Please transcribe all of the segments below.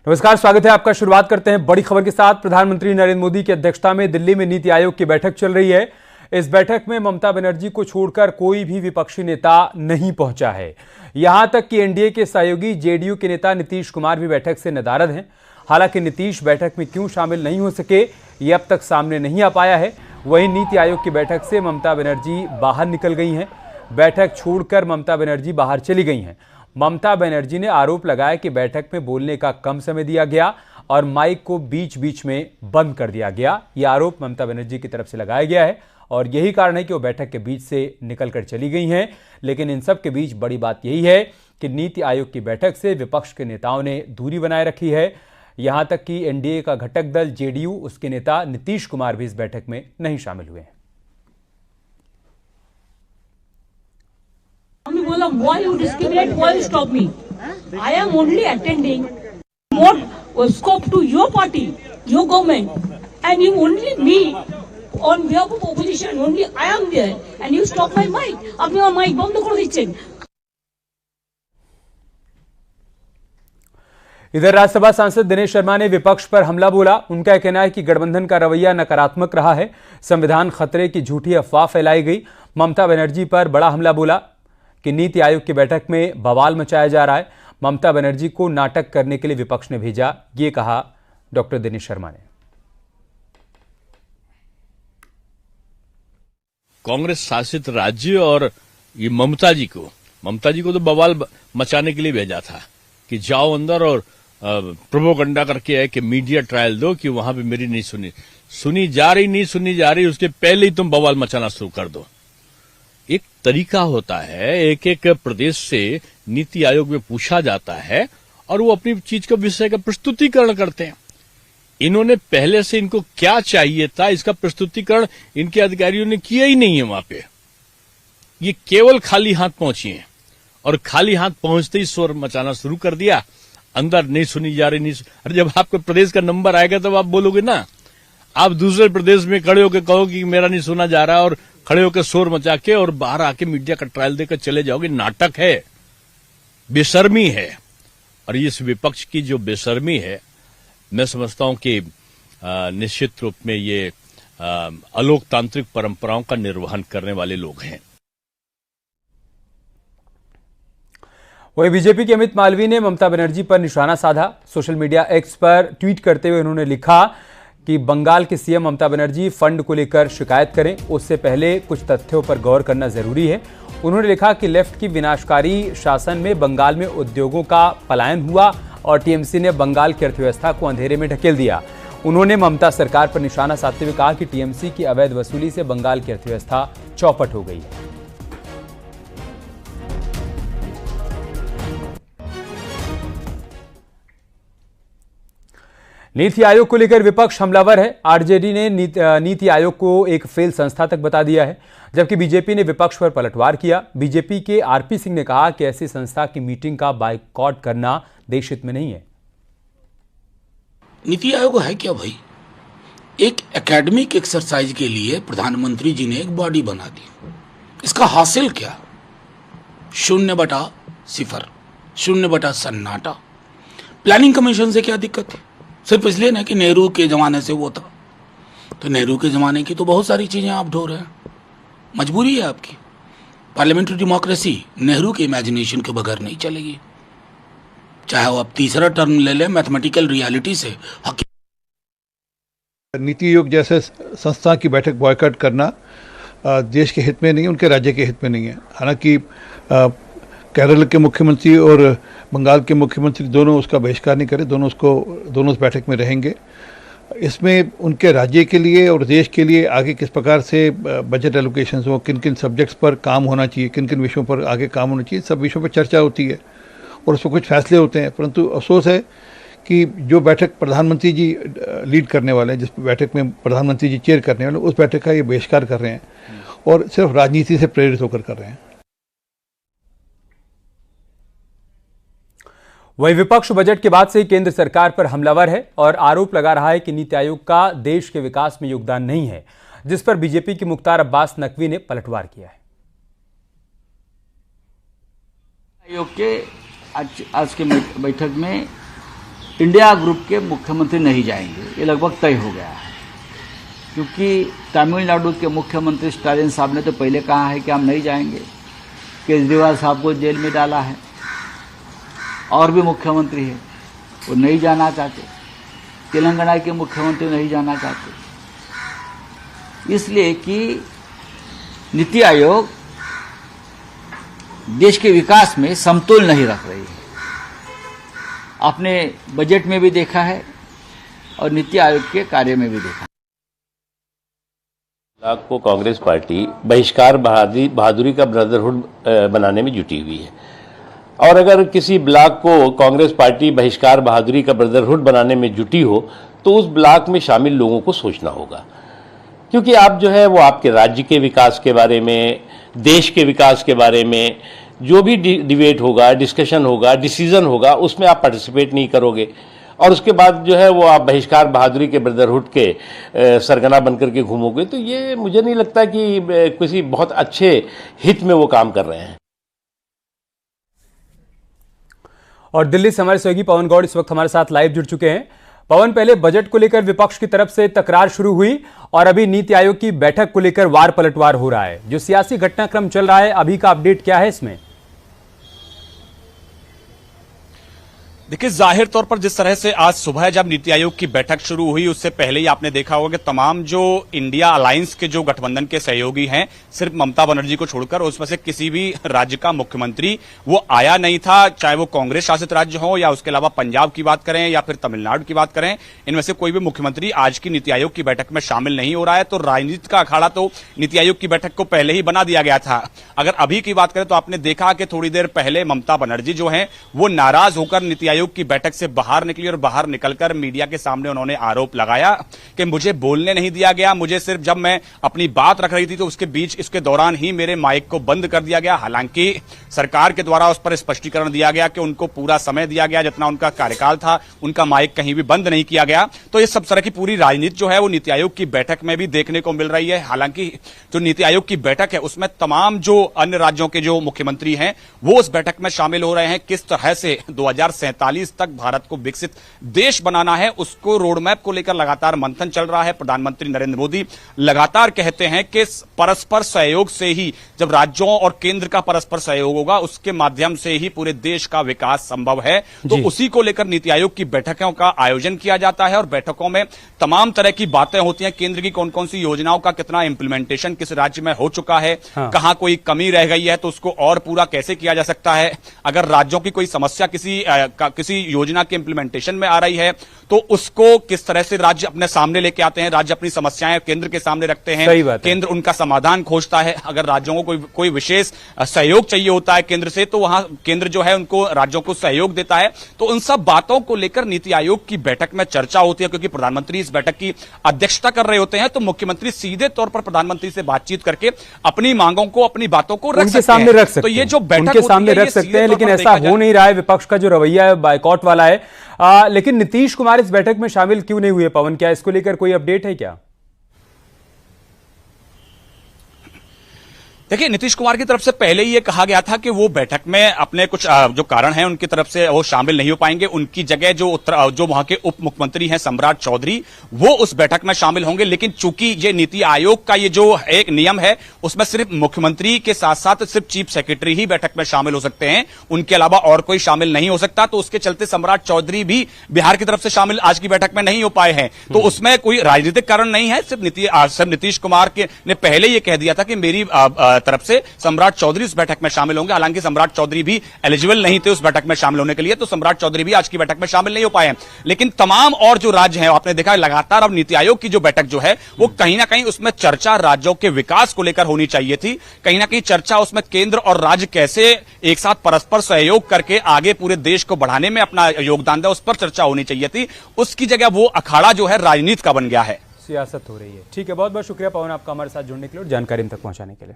नमस्कार, स्वागत है आपका। शुरुआत करते हैं बड़ी खबर के साथ। प्रधानमंत्री नरेंद्र मोदी की अध्यक्षता में दिल्ली में नीति आयोग की बैठक चल रही है। इस बैठक में ममता बनर्जी को छोड़कर कोई भी विपक्षी नेता नहीं पहुंचा है। यहां तक कि एनडीए के सहयोगी जेडीयू के नेता नीतीश कुमार भी बैठक से नदारद हैं। हालांकि नीतीश बैठक में क्यों शामिल नहीं हो सके, ये अब तक सामने नहीं आ पाया है। वहीं नीति आयोग की बैठक से ममता बनर्जी बाहर निकल गई हैं। बैठक छोड़कर ममता बनर्जी बाहर चली गई हैं। ममता बनर्जी ने आरोप लगाया कि बैठक में बोलने का कम समय दिया गया और माइक को बीच बीच में बंद कर दिया गया। यह आरोप ममता बनर्जी की तरफ से लगाया गया है और यही कारण है कि वो बैठक के बीच से निकलकर चली गई हैं। लेकिन इन सब के बीच बड़ी बात यही है कि नीति आयोग की बैठक से विपक्ष के नेताओं ने दूरी बनाए रखी है। यहां तक कि एनडीए का घटक दल जेडीयू, उसके नेता नीतीश कुमार भी इस बैठक में नहीं शामिल हुए हैं। Why you discriminate? Why you stop me? I am only attending more scope to your party, your government, and you only me on behalf of opposition. Only I am there, and you stop my mic. আপনি আমার mic বন্ধ করে দিচ্ছেন। इधर राज्यसभा सांसद दिनेश शर्मा ने विपक्ष पर हमला बोला। उनका कहना है कि गठबंधन का रवैया नकारात्मक रहा है। संविधान खतरे की झूठी अफवाह फैलाई गई। ममता बनर्जी पर बड़ा हमला बोला कि नीति आयोग की बैठक में बवाल मचाया जा रहा है। ममता बनर्जी को नाटक करने के लिए विपक्ष ने भेजा, ये कहा डॉक्टर दिनेश शर्मा ने। कांग्रेस शासित राज्य और ये ममता जी को तो बवाल मचाने के लिए भेजा था कि जाओ अंदर और प्रोपोगंडा करके है कि मीडिया ट्रायल दो कि वहां पे मेरी नहीं सुनी जा रही, उसके पहले ही तुम बवाल मचाना शुरू कर दो। एक तरीका होता है, एक एक प्रदेश से नीति आयोग में पूछा जाता है और वो अपनी चीज का विषय का प्रस्तुतिकरण करते हैं। इन्होंने पहले से इनको क्या चाहिए था इसका प्रस्तुतिकरण इनके अधिकारियों ने किया ही नहीं है। वहां पे ये केवल खाली हाथ पहुंची हैं और खाली हाथ पहुंचते ही शोर मचाना शुरू कर दिया। अंदर नहीं सुनी जा रही, अरे जब आपके प्रदेश का नंबर आएगा तब आप बोलोगे ना। आप दूसरे प्रदेश में खड़े होकर कहो कि मेरा नहीं सुना जा रहा और खड़े होकर शोर मचा के और बाहर आके मीडिया का ट्रायल देकर चले जाओगे। नाटक है, बेशर्मी है। और इस विपक्ष की जो बेशर्मी है, मैं समझता हूं कि निश्चित रूप में ये अलोकतांत्रिक परंपराओं का निर्वहन करने वाले लोग हैं। वहीं बीजेपी के अमित मालवीय ने ममता बनर्जी पर निशाना साधा। सोशल मीडिया एक्स पर ट्वीट करते हुए उन्होंने लिखा कि बंगाल के सीएम ममता बनर्जी फंड को लेकर शिकायत करें, उससे पहले कुछ तथ्यों पर गौर करना जरूरी है। उन्होंने लिखा कि लेफ्ट की विनाशकारी शासन में बंगाल में उद्योगों का पलायन हुआ और टीएमसी ने बंगाल की अर्थव्यवस्था को अंधेरे में ढकेल दिया। उन्होंने ममता सरकार पर निशाना साधते हुए कहा कि टीएमसी की अवैध वसूली से बंगाल की अर्थव्यवस्था चौपट हो गई है। नीति आयोग को लेकर विपक्ष हमलावर है। आरजेडी ने नीति आयोग को एक फेल संस्था तक बता दिया है, जबकि बीजेपी ने विपक्ष पर पलटवार किया। बीजेपी के आरपी सिंह ने कहा कि ऐसी संस्था की मीटिंग का बायकॉट करना देश हित में नहीं है। नीति आयोग है क्या भाई? एक एकेडमिक एक्सरसाइज के लिए प्रधानमंत्री जी ने एक बॉडी बना दी। इसका हासिल क्या? 0/0, 0/सन्नाटा। प्लानिंग कमीशन से क्या दिक्कत है? सिर्फ इसलिए ना कि नेहरू के जमाने से वो था, तो नेहरू के जमाने की तो बहुत सारी चीजें आप ढो रहे हैं। मजबूरी है आपकी। पार्लियामेंट्री डेमोक्रेसी नेहरू के इमेजिनेशन के बगैर नहीं चलेगी। चाहे वो आप तीसरा टर्म ले लें, मैथमेटिकल रियलिटी से नीति आयोग जैसे संस्था की बैठक बॉयकॉट करना देश के हित में नहीं, उनके राज्य के हित में नहीं है। हालांकि केरल के मुख्यमंत्री और बंगाल के मुख्यमंत्री दोनों उसका बहिष्कार नहीं करें, दोनों उस बैठक में रहेंगे। इसमें उनके राज्य के लिए और देश के लिए आगे किस प्रकार से बजट एलोकेशंस हो, किन किन सब्जेक्ट्स पर काम होना चाहिए, किन किन विषयों पर आगे काम होना चाहिए, सब विषयों पर चर्चा होती है और उसमें कुछ फैसले होते हैं। परंतु अफसोस है कि जो बैठक प्रधानमंत्री जी लीड करने वाले हैं, जिस बैठक में प्रधानमंत्री जी चेयर करने वाले, उस बैठक का ये बहिष्कार कर रहे हैं और सिर्फ राजनीति से प्रेरित होकर कर रहे हैं। वहीं विपक्ष बजट के बाद से ही केंद्र सरकार पर हमलावर है और आरोप लगा रहा है कि नीति आयोग का देश के विकास में योगदान नहीं है, जिस पर बीजेपी के मुख्तार अब्बास नकवी ने पलटवार किया है। आयोग के आज के बैठक में इंडिया ग्रुप के मुख्यमंत्री नहीं जाएंगे, ये लगभग तय हो गया है। क्योंकि तमिलनाडु के मुख्यमंत्री स्टालिन साहब ने तो पहले कहा है कि हम नहीं जाएंगे, केजरीवाल साहब को जेल में डाला है, और भी मुख्यमंत्री है वो नहीं जाना चाहते, तेलंगाना के मुख्यमंत्री नहीं जाना चाहते, इसलिए कि नीति आयोग देश के विकास में समतोल नहीं रख रही है। आपने बजट में भी देखा है और नीति आयोग के कार्य में भी देखा है। ब्लॉक को कांग्रेस पार्टी बहिष्कार बहादुरी का ब्रदरहुड बनाने में जुटी हुई है, और अगर किसी ब्लॉक को कांग्रेस पार्टी बहिष्कार बहादुरी का ब्रदरहुड बनाने में जुटी हो तो उस ब्लॉक में शामिल लोगों को सोचना होगा, क्योंकि आप जो है वो आपके राज्य के विकास के बारे में, देश के विकास के बारे में जो भी डिबेट होगा, डिस्कशन होगा, डिसीजन होगा, उसमें आप पार्टिसिपेट नहीं करोगे, और उसके बाद जो है वो आप बहिष्कार बहादुरी के ब्रदरहुड के सरगना बनकर के घूमोगे, तो ये मुझे नहीं लगता कि किसी बहुत अच्छे हित में वो काम कर रहे हैं। और दिल्ली से हमारे सहयोगी पवन गौड़ इस वक्त हमारे साथ लाइव जुड़ चुके हैं। पवन, पहले बजट को लेकर विपक्ष की तरफ से तकरार शुरू हुई और अभी नीति आयोग की बैठक को लेकर वार पलटवार हो रहा है। जो सियासी घटनाक्रम चल रहा है, अभी का अपडेट क्या है इसमें? देखिए, जाहिर तौर पर जिस तरह से आज सुबह जब नीति आयोग की बैठक शुरू हुई, उससे पहले ही आपने देखा होगा कि तमाम जो इंडिया अलायंस के जो गठबंधन के सहयोगी हैं, सिर्फ ममता बनर्जी को छोड़कर उसमें से किसी भी राज्य का मुख्यमंत्री वो आया नहीं था, चाहे वो कांग्रेस शासित राज्य हो या उसके अलावा पंजाब की बात करें या फिर तमिलनाडु की बात करें, इनमें से कोई भी मुख्यमंत्री आज की नीति आयोग की बैठक में शामिल नहीं हो रहा है। तो राजनीति का अखाड़ा तो नीति आयोग की बैठक को पहले ही बना दिया गया था। अगर अभी की बात करें तो आपने देखा कि थोड़ी देर पहले ममता बनर्जी जो है वो नाराज होकर नीति आयोग की बैठक से बाहर निकली और बाहर निकलकर मीडिया के सामने उन्होंने आरोप लगाया कि मुझे बोलने नहीं दिया गया, मुझे सिर्फ जब मैं अपनी बात रख रही थी तो उसके बीच इसके दौरान ही मेरे माइक को बंद कर दिया गया। हालांकि सरकार के द्वारा उस पर स्पष्टीकरण दिया गया कि उनको पूरा समय दिया गया, जितना उनका कार्यकाल था उनका माइक कहीं भी बंद नहीं किया गया। तो ये सब तरह की पूरी राजनीति जो है वो नीति आयोग की बैठक में भी देखने को मिल रही है। हालांकि जो नीति आयोग की बैठक है उसमें तमाम जो अन्य राज्यों के जो मुख्यमंत्री हैं वो उस बैठक में शामिल हो रहे हैं। किस तरह से 2047 तक भारत को विकसित देश बनाना है, उसको रोड मैप को लेकर लगातार मंथन चल रहा है। प्रधानमंत्री नरेंद्र मोदी लगातार कहते हैं कि परस्पर सहयोग से ही, जब राज्यों और केंद्र का परस्पर सहयोग होगा उसके माध्यम से ही पूरे देश का विकास संभव है। तो उसी को लेकर नीति आयोग की बैठकों का आयोजन किया जाता है और बैठकों में तमाम तरह की बातें होती हैं। केंद्र की कौन कौन सी योजनाओं का कितना इंप्लीमेंटेशन किस राज्य में हो चुका है, कहां कोई कमी रह गई है तो उसको और पूरा कैसे किया जा सकता है। अगर राज्यों की कोई समस्या किसी योजना के इंप्लीमेंटेशन में आ रही है तो उसको किस तरह से राज्य अपने सामने लेके आते हैं, राज्य अपनी समस्याएं केंद्र के सामने रखते हैं, केंद्र उनका समाधान खोजता है। अगर राज्यों को कोई विशेष सहयोग चाहिए होता है केंद्र से तो वहां केंद्र जो है उनको राज्यों को सहयोग देता है। तो उन सब बातों को लेकर नीति आयोग की बैठक में चर्चा होती है। क्योंकि प्रधानमंत्री इस बैठक की अध्यक्षता कर रहे होते हैं तो मुख्यमंत्री सीधे तौर पर प्रधानमंत्री से बातचीत करके अपनी मांगों को, अपनी बातों को रख सकते हैं। तो ये जो बैठक उनके सामने रख सकते हैं, लेकिन ऐसा हो नहीं रहा है। विपक्ष का जो रवैया है बायकॉट वाला है। लेकिन नीतीश कुमार इस बैठक में शामिल क्यों नहीं हुए? पवन, क्या इसको लेकर कोई अपडेट है क्या? देखिए, नीतीश कुमार की तरफ से पहले ही ये कहा गया था कि वो बैठक में अपने कुछ जो कारण हैं उनकी तरफ से वो शामिल नहीं हो पाएंगे। उनकी जगह जो वहां के उप मुख्यमंत्री हैं सम्राट चौधरी, वो उस बैठक में शामिल होंगे। लेकिन चूंकि ये नीति आयोग का ये जो एक नियम है उसमें सिर्फ मुख्यमंत्री के साथ साथ सिर्फ चीफ सेक्रेटरी ही बैठक में शामिल हो सकते हैं, उनके अलावा और कोई शामिल नहीं हो सकता। तो उसके चलते सम्राट चौधरी भी बिहार की तरफ से शामिल आज की बैठक में नहीं हो पाए हैं। तो उसमें कोई राजनीतिक कारण नहीं है, सिर्फ नीतीश कुमार ने पहले ये कह दिया था कि मेरी तरफ से सम्राट चौधरी उस बैठक में शामिल होंगे। हालांकि सम्राट चौधरी भी एलिजिबल नहीं थे उस बैठक में शामिल होने के लिए, तो सम्राट चौधरी भी आज की बैठक में शामिल नहीं हो पाए हैं। लेकिन तमाम और जो राज्य हैं, आपने देखा लगातार अब नीति आयोग की जो बैठक जो है वो कहीं ना कहीं उसमें चर्चा राज्यों के विकास को लेकर होनी चाहिए थी। कहीं ना कहीं चर्चा उसमें केंद्र और राज्य कैसे एक साथ परस्पर सहयोग करके आगे पूरे देश को बढ़ाने में अपना योगदान दे, उस पर चर्चा होनी चाहिए थी। उसकी जगह वो अखाड़ा जो है राजनीति का बन गया है, सियासत हो रही है। ठीक है, बहुत बहुत शुक्रिया पवन आपका हमारे साथ जुड़ने के लिए और जानकारी हम तक पहुंचाने के लिए।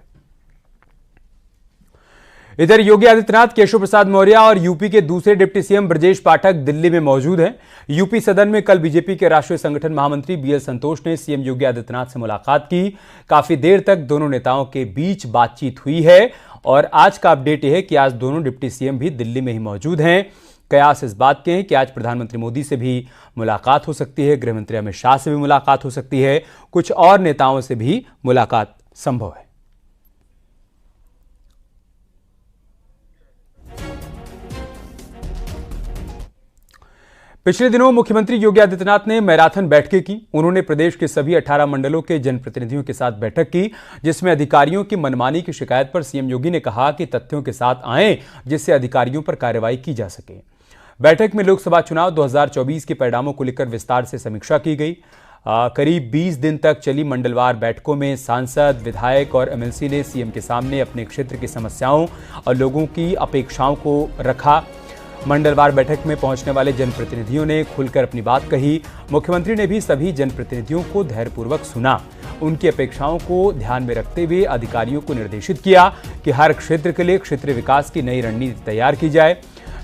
इधर योगी आदित्यनाथ, केशव प्रसाद मौर्य और यूपी के दूसरे डिप्टी सीएम ब्रजेश पाठक दिल्ली में मौजूद हैं। यूपी सदन में कल बीजेपी के राष्ट्रीय संगठन महामंत्री बीएल संतोष ने सीएम योगी आदित्यनाथ से मुलाकात की। काफी देर तक दोनों नेताओं के बीच बातचीत हुई है और आज का अपडेट यह है कि आज दोनों डिप्टी सीएम भी दिल्ली में ही मौजूद हैं। कयास इस बात के हैं कि आज प्रधानमंत्री मोदी से भी मुलाकात हो सकती है, गृह मंत्री अमित शाह से भी मुलाकात हो सकती है, कुछ और नेताओं से भी मुलाकात संभव है। पिछले दिनों मुख्यमंत्री योगी आदित्यनाथ ने मैराथन बैठकें की। उन्होंने प्रदेश के सभी 18 मंडलों के जनप्रतिनिधियों के साथ बैठक की, जिसमें अधिकारियों की मनमानी की शिकायत पर सीएम योगी ने कहा कि तथ्यों के साथ आएं, जिससे अधिकारियों पर कार्रवाई की जा सके। बैठक में लोकसभा चुनाव 2024 के परिणामों को लेकर विस्तार से समीक्षा की गई। करीब 20 दिन तक चली मंडलवार बैठकों में सांसद, विधायक और एमएलसी ने सीएम के सामने अपने क्षेत्र की समस्याओं और लोगों की अपेक्षाओं को रखा। मंडलवार बैठक में पहुंचने वाले जनप्रतिनिधियों ने खुलकर अपनी बात कही। मुख्यमंत्री ने भी सभी जनप्रतिनिधियों को धैर्यपूर्वक सुना। उनकी अपेक्षाओं को ध्यान में रखते हुए अधिकारियों को निर्देशित किया कि हर क्षेत्र के लिए क्षेत्रीय विकास की नई रणनीति तैयार की जाए।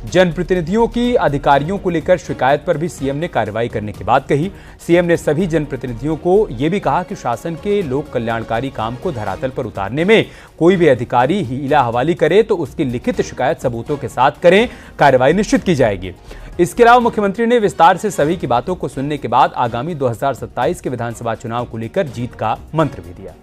जनप्रतिनिधियों की अधिकारियों को लेकर शिकायत पर भी सीएम ने कार्रवाई करने की बात कही। सीएम ने सभी जनप्रतिनिधियों को यह भी कहा कि शासन के लोक कल्याणकारी काम को धरातल पर उतारने में कोई भी अधिकारी हीला हवाली करे तो उसकी लिखित शिकायत सबूतों के साथ करें, कार्रवाई निश्चित की जाएगी। इसके अलावा मुख्यमंत्री ने विस्तार से सभी की बातों को सुनने के बाद आगामी 2027 के विधानसभा चुनाव को लेकर जीत का मंत्र भी दिया।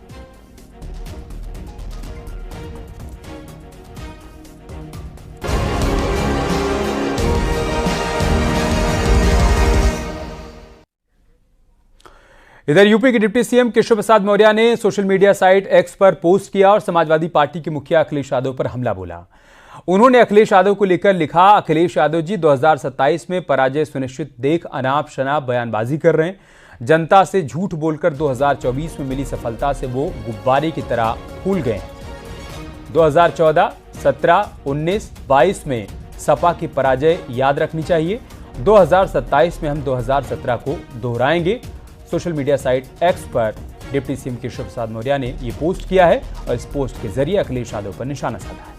इधर यूपी के डिप्टी सीएम केशव प्रसाद मौर्य ने सोशल मीडिया साइट एक्स पर पोस्ट किया और समाजवादी पार्टी के मुखिया अखिलेश यादव पर हमला बोला। उन्होंने अखिलेश यादव को लेकर लिखा, अखिलेश यादव जी 2027 में पराजय सुनिश्चित देख अनाप शनाप बयानबाजी कर रहे हैं। जनता से झूठ बोलकर 2024 में मिली सफलता से वो गुब्बारे की तरह फूल गए हैं। 2014, 17, 19, 22 में सपा की पराजय याद रखनी चाहिए। 2027 में हम 2017 को दोहराएंगे। सोशल मीडिया साइट एक्स पर डिप्टी सीएम केशव प्रसाद मौर्य ने यह पोस्ट किया है और इस पोस्ट के जरिए अखिलेश यादव पर निशाना साधा है।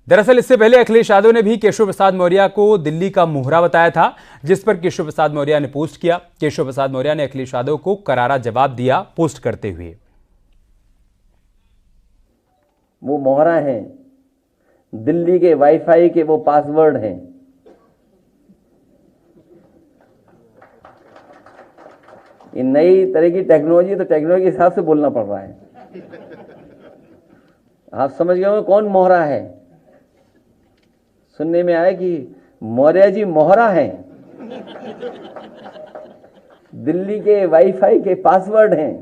दरअसल इससे पहले अखिलेश यादव ने भी केशव प्रसाद मौर्य को दिल्ली का मोहरा बताया था, जिस पर केशव प्रसाद मौर्य ने पोस्ट किया। केशव प्रसाद मौर्य ने अखिलेश यादव को करारा जवाब दिया पोस्ट करते हुए। वो मोहरा हैं, दिल्ली के वाईफाई के वो पासवर्ड हैं। ये नई तरह की टेक्नोलॉजी, तो टेक्नोलॉजी के हिसाब से बोलना पड़ रहा है। आप समझ गए कौन मोहरा है? सुनने में आया कि मौर्य जी मोहरा हैं, दिल्ली के वाईफाई के पासवर्ड हैं।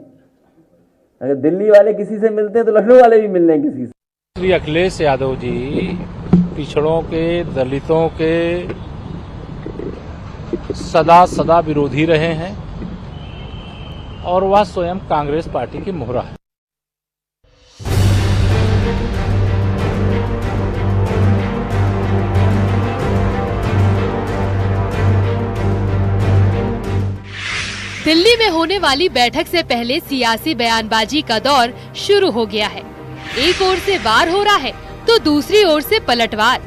अगर दिल्ली वाले किसी से मिलते हैं तो लखनऊ वाले भी मिल रहे हैं किसी से। श्री अखिलेश यादव जी पिछड़ों के, दलितों के सदा विरोधी रहे हैं और वह स्वयं कांग्रेस पार्टी की मोहरा है। दिल्ली में होने वाली बैठक से पहले सियासी बयानबाजी का दौर शुरू हो गया है। एक ओर से वार हो रहा है तो दूसरी ओर से पलटवार।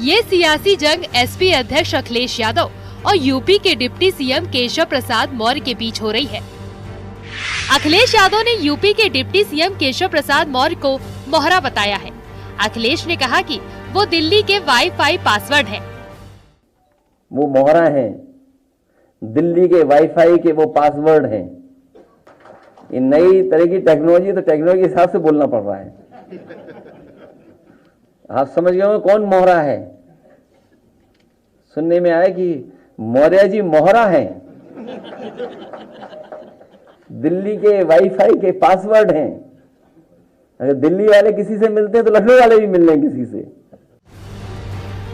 ये सियासी जंग एसपी अध्यक्ष अखिलेश यादव और यूपी के डिप्टी सीएम केशव प्रसाद मौर्य के बीच हो रही है। अखिलेश यादव ने यूपी के डिप्टी सीएम केशव प्रसाद मौर्य को मोहरा बताया है। अखिलेश ने कहा कि वो दिल्ली के वाईफाई पासवर्ड है। वो मोहरा है, दिल्ली के वाईफाई के वो पासवर्ड हैं। ये नई तरह की टेक्नोलॉजी, तो टेक्नोलॉजी के हिसाब से बोलना पड़ रहा है। आप समझ गए कौन मोहरा है? सुनने में आया कि मौर्य जी मोहरा हैं, दिल्ली के वाईफाई के पासवर्ड हैं। अगर दिल्ली वाले किसी से मिलते हैं तो लखनऊ वाले भी मिल रहे हैं किसी से।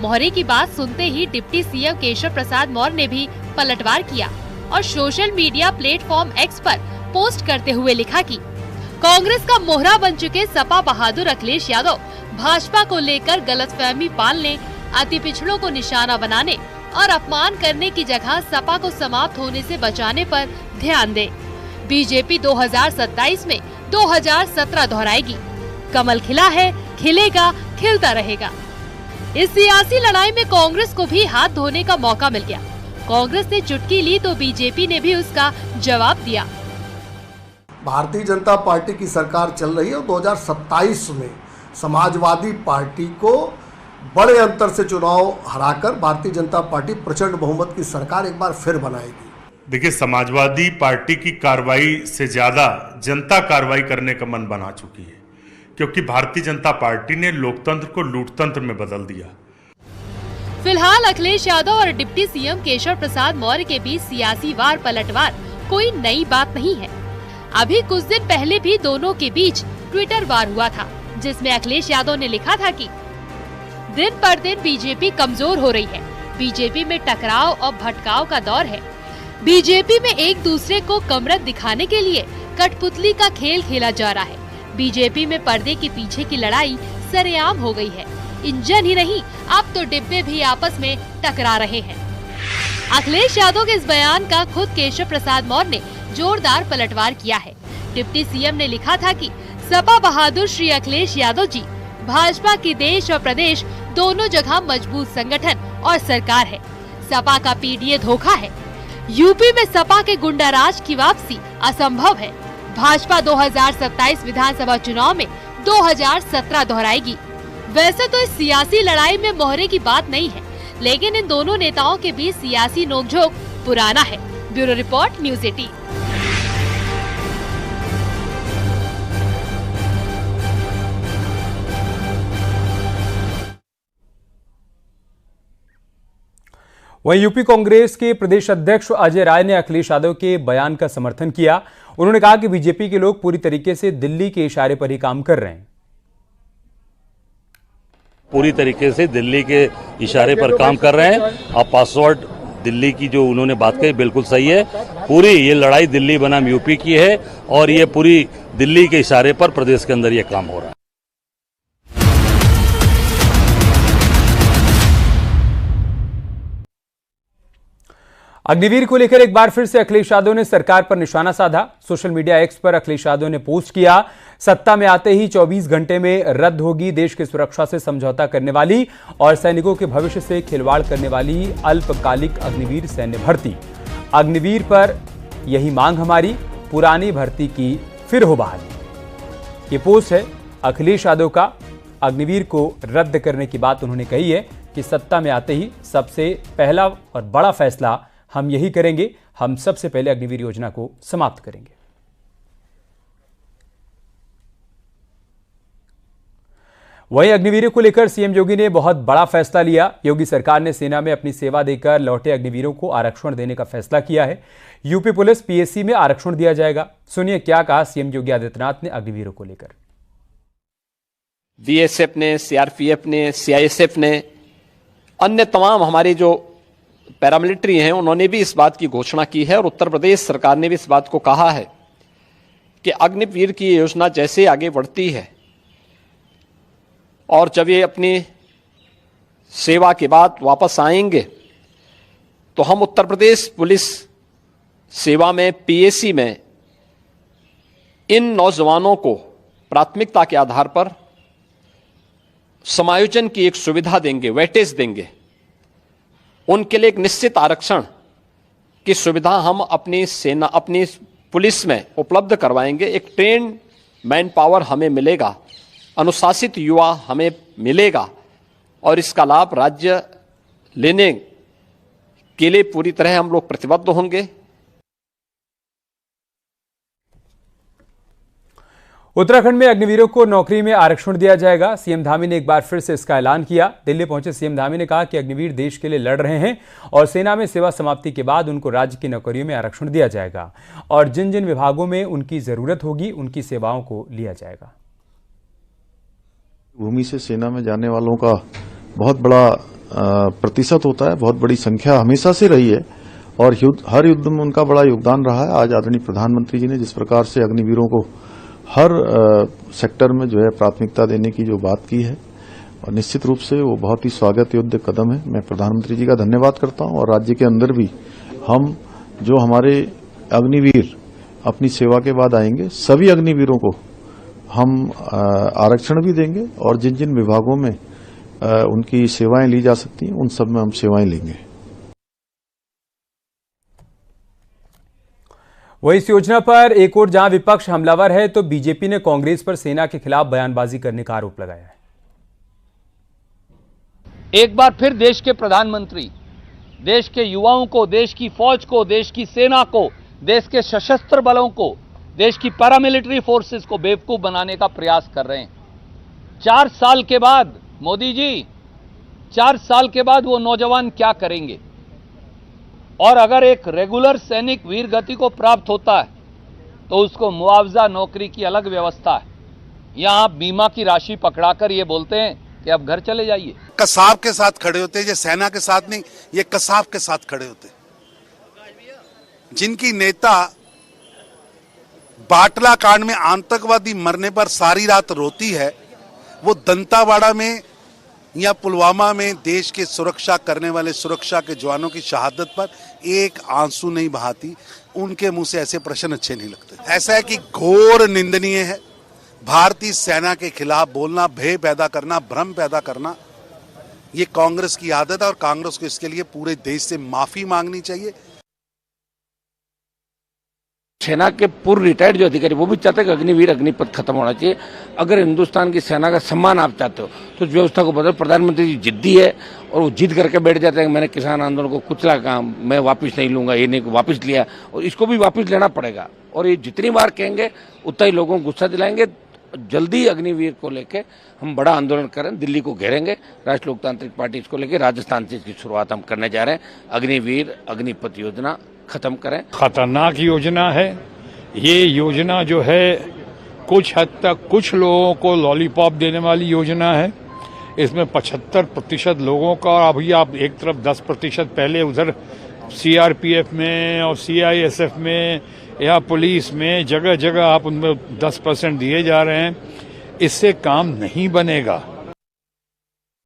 मोहरे की बात सुनते ही डिप्टी सीएम केशव प्रसाद मौर्य ने भी पलटवार किया और सोशल मीडिया प्लेटफॉर्म एक्स पर पोस्ट करते हुए लिखा कि कांग्रेस का मोहरा बन चुके सपा बहादुर अखिलेश यादव भाजपा को लेकर गलतफहमी पालने, अति पिछड़ों को निशाना बनाने और अपमान करने की जगह सपा को समाप्त होने से बचाने पर ध्यान दे। बीजेपी 2027 में 2017 दोहराएगी। कमल खिला है, खिलेगा, खिलता रहेगा। इस सियासी लड़ाई में कांग्रेस को भी हाथ धोने का मौका मिल गया। कांग्रेस ने चुटकी ली तो बीजेपी ने भी उसका जवाब दिया। भारतीय जनता पार्टी की सरकार चल रही है और 2027 में समाजवादी पार्टी को बड़े अंतर से चुनाव हराकर भारतीय जनता पार्टी प्रचंड बहुमत की सरकार एक बार फिर बनाएगी। देखिए, समाजवादी पार्टी की कार्रवाई से ज्यादा जनता कार्रवाई करने का मन बना चुकी है, क्योंकि भारतीय जनता पार्टी ने लोकतंत्र को लूटतंत्र में बदल दिया। फिलहाल अखिलेश यादव और डिप्टी सीएम केशव प्रसाद मौर्य के बीच सियासी वार पलटवार कोई नई बात नहीं है। अभी कुछ दिन पहले भी दोनों के बीच ट्विटर वार हुआ था, जिसमें अखिलेश यादव ने लिखा था कि दिन पर दिन बीजेपी कमजोर हो रही है, बीजेपी में टकराव और भटकाव का दौर है, बीजेपी में एक दूसरे को कमरत दिखाने के लिए कठपुतली का खेल खेला जा रहा है, बीजेपी में पर्दे के पीछे की लड़ाई सरेआम हो गई है, इंजन ही नहीं अब तो डिब्बे भी आपस में टकरा रहे हैं। अखिलेश यादव के इस बयान का खुद केशव प्रसाद मौर्य ने जोरदार पलटवार किया है। डिप्टी सीएम ने लिखा था कि सपा बहादुर श्री अखिलेश यादव जी भाजपा की देश और प्रदेश दोनों जगह मजबूत संगठन और सरकार है। सपा का पीडीए धोखा है। यूपी में सपा के गुंडाराज की वापसी असंभव है। भाजपा 2027 विधानसभा चुनाव में 2017 दोहराएगी। वैसे तो इस सियासी लड़ाई में मोहरे की बात नहीं है, लेकिन इन दोनों नेताओं के बीच सियासी नोकझोंक पुराना है। Bureau report, news 18। वहीं यूपी कांग्रेस के प्रदेश अध्यक्ष अजय राय ने अखिलेश यादव के बयान का समर्थन किया। उन्होंने कहा कि बीजेपी के लोग पूरी तरीके से दिल्ली के इशारे पर ही काम कर रहे हैं। पूरी तरीके से दिल्ली के इशारे पर काम कर रहे हैं। अब पासवर्ड दिल्ली की जो उन्होंने बात कही बिल्कुल सही है। पूरी ये लड़ाई दिल्ली बनाम यूपी की है और ये पूरी दिल्ली के इशारे पर प्रदेश के अंदर ये काम हो रहा है। अग्निवीर को लेकर एक बार फिर से अखिलेश यादव ने सरकार पर निशाना साधा। सोशल मीडिया एक्स पर अखिलेश यादव ने पोस्ट किया, सत्ता में आते ही 24 घंटे में रद्द होगी देश की सुरक्षा से समझौता करने वाली और सैनिकों के भविष्य से खिलवाड़ करने वाली अल्पकालिक अग्निवीर सैन्य भर्ती। अग्निवीर पर यही मांग हमारी, पुरानी भर्ती की फिर हो बहाली। ये पोस्ट है अखिलेश यादव का। अग्निवीर को रद्द करने की बात उन्होंने कही है कि सत्ता में आते ही सबसे पहला और बड़ा फैसला हम यही करेंगे, हम सबसे पहले अग्निवीर योजना को समाप्त करेंगे। वहीं अग्निवीरों को लेकर सीएम योगी ने बहुत बड़ा फैसला लिया। योगी सरकार ने सेना में अपनी सेवा देकर लौटे अग्निवीरों को आरक्षण देने का फैसला किया है। यूपी पुलिस पीएससी में आरक्षण दिया जाएगा। सुनिए क्या कहा सीएम योगी आदित्यनाथ ने अग्निवीरों को लेकर। बीएसएफ ने, सीआरपीएफ ने, सीआईएसएफ ने, अन्य तमाम हमारे जो पैरामिलिट्री हैं उन्होंने भी इस बात की घोषणा की है और उत्तर प्रदेश सरकार ने भी इस बात को कहा है कि अग्निवीर की योजना जैसे आगे बढ़ती है और जब ये अपनी सेवा के बाद वापस आएंगे तो हम उत्तर प्रदेश पुलिस सेवा में, पीएसी में इन नौजवानों को प्राथमिकता के आधार पर समायोजन की एक सुविधा देंगे, वेटेज देंगे। उनके लिए एक निश्चित आरक्षण की सुविधा हम अपनी सेना, अपनी पुलिस में उपलब्ध करवाएंगे। एक ट्रेन मैन पावर हमें मिलेगा, अनुशासित युवा हमें मिलेगा और इसका लाभ राज्य लेने के लिए पूरी तरह हम लोग प्रतिबद्ध होंगे। उत्तराखंड में अग्निवीरों को नौकरी में आरक्षण दिया जाएगा। सीएम धामी ने एक बार फिर से इसका ऐलान किया। दिल्ली पहुंचे सीएम धामी ने कहा कि अग्निवीर देश के लिए लड़ रहे हैं और सेना में सेवा समाप्ति के बाद उनको राज्य की नौकरियों में आरक्षण दिया जाएगा और जिन जिन विभागों में उनकी जरूरत होगी उनकी सेवाओं को लिया जाएगा। भूमि से सेना में जाने वालों का बहुत बड़ा प्रतिशत होता है, बहुत बड़ी संख्या हमेशा से रही है और हर युद्ध में उनका बड़ा योगदान रहा है। आज आदरणीय प्रधानमंत्री जी ने जिस प्रकार से अग्निवीरों को हर सेक्टर में जो है प्राथमिकता देने की जो बात की है और निश्चित रूप से वो बहुत ही स्वागत योग्य कदम है। मैं प्रधानमंत्री जी का धन्यवाद करता हूं और राज्य के अंदर भी हम जो हमारे अग्निवीर अपनी सेवा के बाद आएंगे सभी अग्निवीरों को हम आरक्षण भी देंगे और जिन जिन विभागों में उनकी सेवाएं ली जा सकती हैं, उन सब में हम सेवाएं लेंगे। वही इस योजना पर एक और जहां विपक्ष हमलावर है, तो बीजेपी ने कांग्रेस पर सेना के खिलाफ बयानबाजी करने का आरोप लगाया है। एक बार फिर देश के प्रधानमंत्री देश के युवाओं को, देश की फौज को, देश की सेना को, देश के सशस्त्र बलों को, देश की पैरामिलिट्री फोर्सेस को बेवकूफ बनाने का प्रयास कर रहे हैं। 4 साल के बाद मोदी जी, 4 साल के बाद वो नौजवान क्या करेंगे? और अगर एक रेगुलर सैनिक वीर गति को प्राप्त होता है तो उसको मुआवजा नौकरी की अलग व्यवस्था है। यहां बीमा की राशि पकड़ाकर ये बोलते हैं कि अब घर चले जाइए। कसाब के साथ खड़े होते, ये सेना के साथ नहीं, ये कसाब के साथ खड़े होते। जिनकी नेता बाटला कांड में आतंकवादी मरने पर सारी रात रोती है, वो दंतावाड़ा में या पुलवामा में देश की सुरक्षा करने वाले सुरक्षा के जवानों की शहादत पर एक आंसू नहीं बहाती। उनके मुंह से ऐसे प्रश्न अच्छे नहीं लगते। ऐसा है कि घोर निंदनीय है भारतीय सेना के खिलाफ बोलना, भय पैदा करना, भ्रम पैदा करना। ये कांग्रेस की आदत है और कांग्रेस को इसके लिए पूरे देश से माफी मांगनी चाहिए। सेना के पूर्व रिटायर्ड जो अधिकारी वो भी चाहते हैं कि अग्निवीर अग्निपथ खत्म होना चाहिए। अगर हिंदुस्तान की सेना का सम्मान आप चाहते हो तो उस व्यवस्था को बदलो। प्रधानमंत्री जी जिद्दी है और वो जिद करके बैठ जाते हैं कि मैंने किसान आंदोलन को कुचला, काम मैं वापस नहीं लूंगा, ये नहीं वापस लिया और इसको भी वापस लेना पड़ेगा। और ये जितनी बार कहेंगे उतना ही लोगों को गुस्सा दिलाएंगे। जल्दी अग्निवीर को लेके हम बड़ा आंदोलन करें, दिल्ली को घेरेंगे। राष्ट्रीय लोकतांत्रिक पार्टी इसको लेके राजस्थान से इसकी शुरुआत हम करने जा रहे हैं। अग्निवीर अग्निपथ योजना खत्म करें। खतरनाक योजना है ये योजना, जो है कुछ हद तक कुछ लोगों को लॉलीपॉप देने वाली योजना है। इसमें 75% लोगों का, अभी आप एक तरफ 10% पहले उधर सीआरपीएफ में और सीआईएसएफ में या पुलिस में जगह जगह आप उनमें 10% दिए जा रहे हैं। इससे काम नहीं बनेगा।